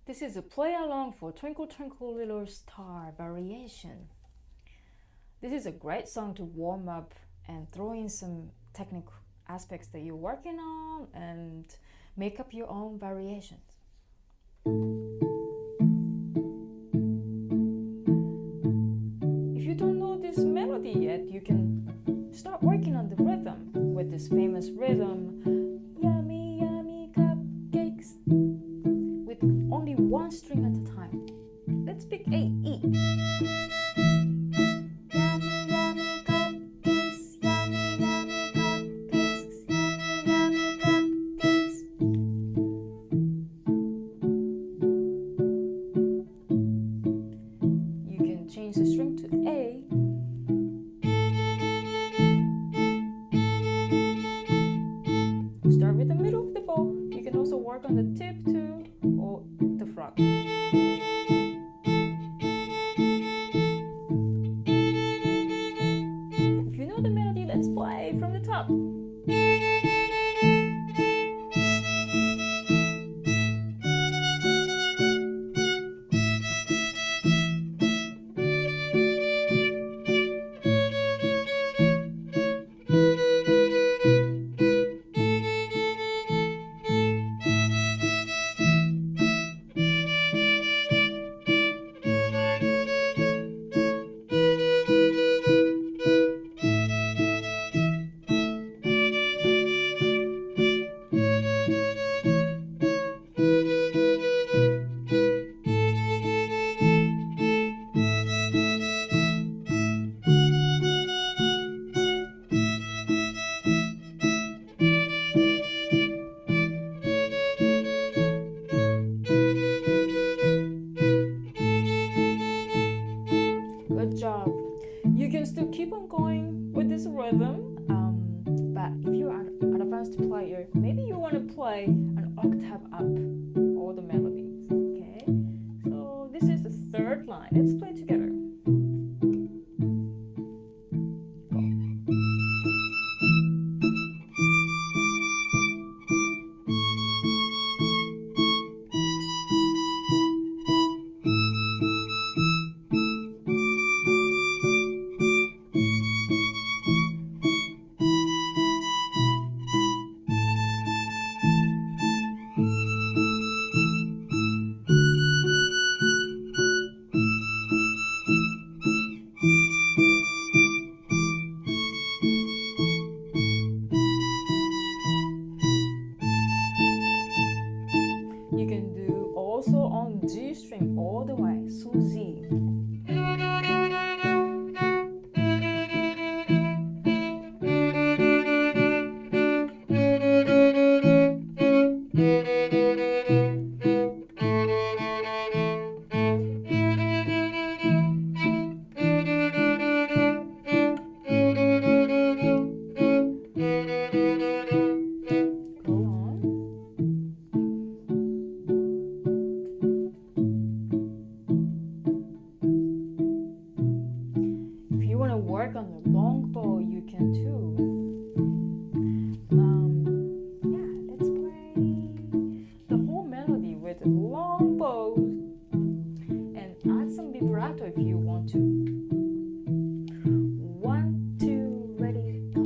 This is a play along for Twinkle Twinkle Little Star variation. This is a great song to warm up and throw in some technical aspects that you're working on and make up your own variations. If you don't know this melody yet, you can start working on the rhythm with this famous rhythm, yummy yummy cupcakes, with only one string at a time. Let's pick A, E. Change the string to A. Start with the middle of the bow. You can also work on the tip too, or the frog. If you know the melody, let's play from the top. Good job. You can still keep on going with this rhythm, but if you're an advanced player, maybe you want to play an octave up all the melodies. Okay, so this is the third line. Let's play together. You can do also on G string all the way, so Z. Work on the long bow, you can too. Yeah, let's play the whole melody with long bows and add some vibrato if you want to. 1, 2, ready, go.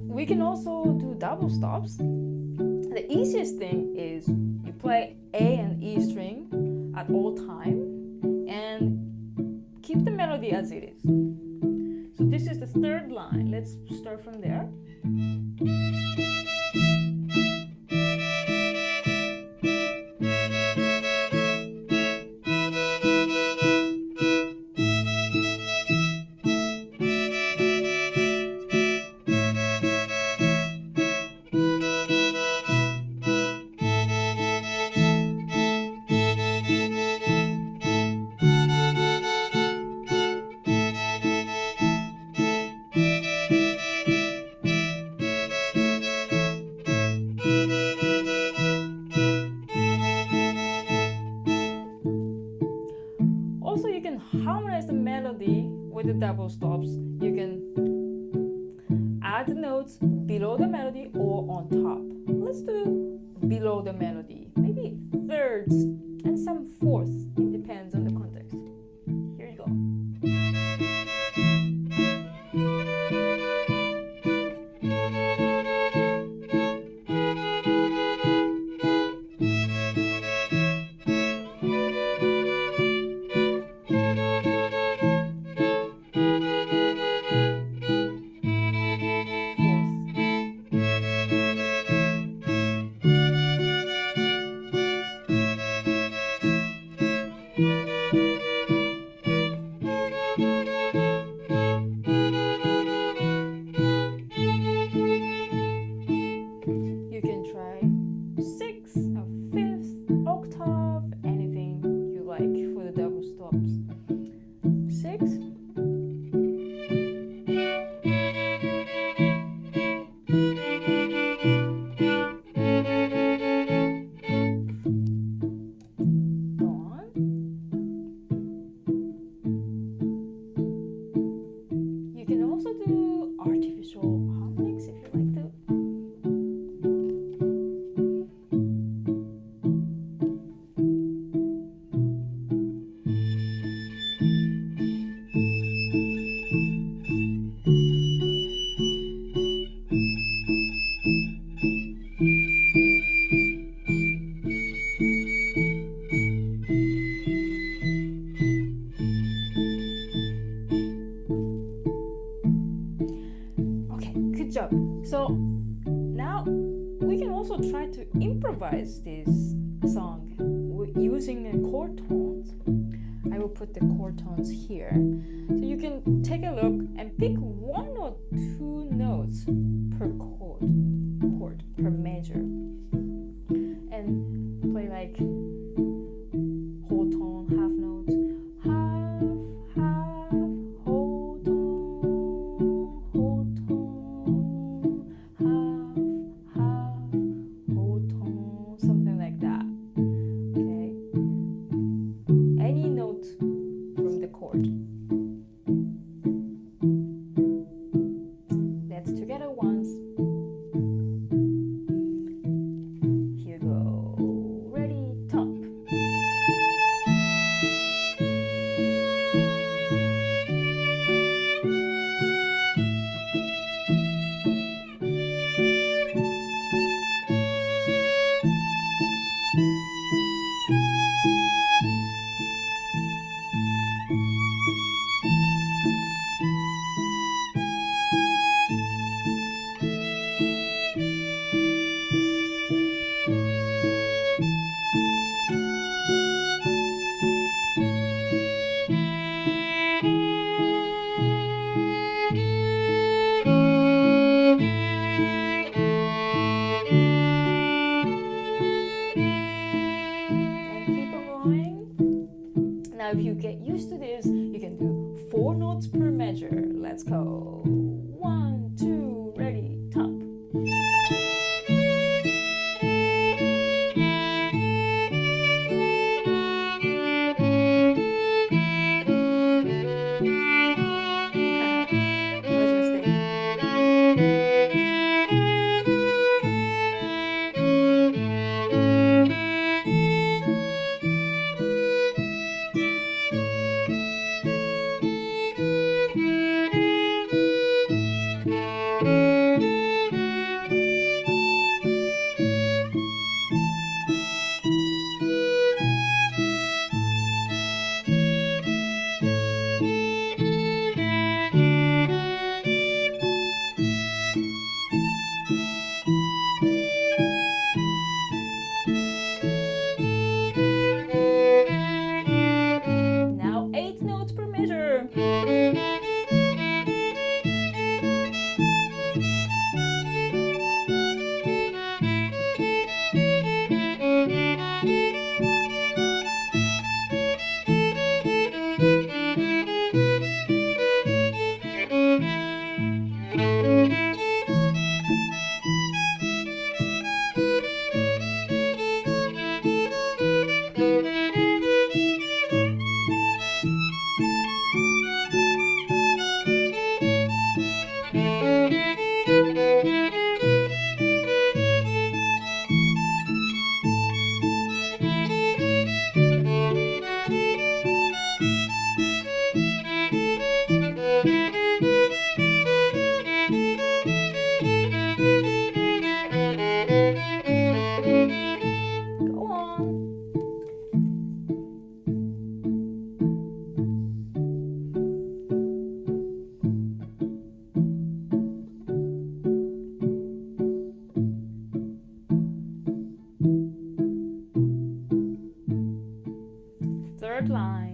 We can also do double stops. The easiest thing is you play A and E string at all time, and melody as it is. So this is the third line. Let's start from there. Also, you can harmonize the melody with the double stops. You can add the notes below the melody or on top. Let's do below the melody, maybe thirds and some fourths. It depends on the context. Here you go. So now we can also try to improvise this song using chord tones. I will put the chord tones here. So you can take a look and pick one or two notes per chord per measure, and play like whole tone, half notes, half, whole tone, half, whole tone, something like that. Okay, any note from the chord. Let's together once. Here go. Ready, top. Now if you get used to this, you can do 4 notes per measure. Let's go. 1, 2, ready, top.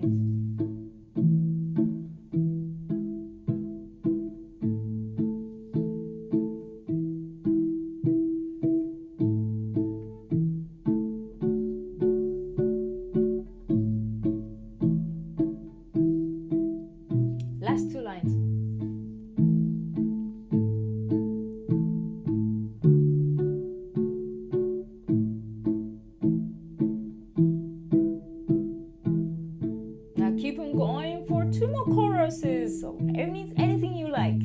lines. Last two lines. Now keep on going for two more choruses, so anything you like.